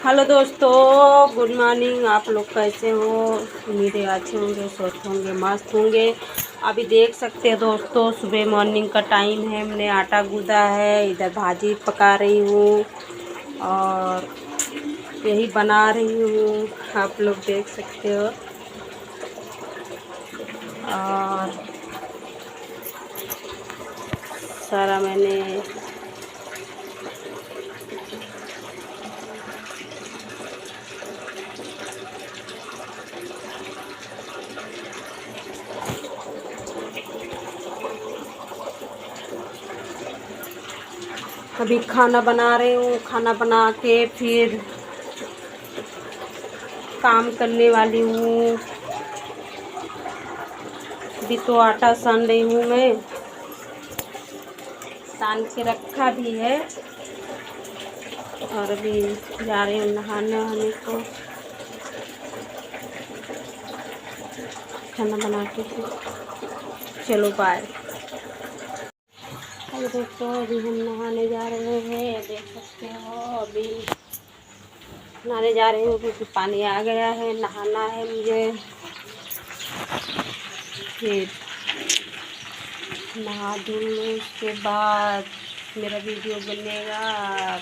Hello दोस्तों, good morning. आप लोग कैसे हो? उम्मीद है अच्छे होंगे, स्वस्थ होंगे, मस्त होंगे। अभी देख सकते हैं दोस्तों, सुबह मॉर्निंग का टाइम है। हमने आटा गूंदा है, इधर भाजी पका रही हूँ और यही बना रही हूँ। आप लोग देख सकते हो। और सारा मैंने अभी खाना बना रही हूँ। खाना बना के फिर काम करने वाली हूँ। अभी तो आटा सान रही हूँ मैं, सान के रखा भी है। और अभी जा रही हूँ नहाने को। खाना बना के फिर चलो बाय। अभी दोस्तों, अभी हम नहाने जा रहे हैं। देख सकते हो, अभी नहाने जा रही हूँ क्योंकि पानी आ गया है। नहाना है मुझे। फिर नहा धो लूँ, उसके बाद मेरा वीडियो बनेगा।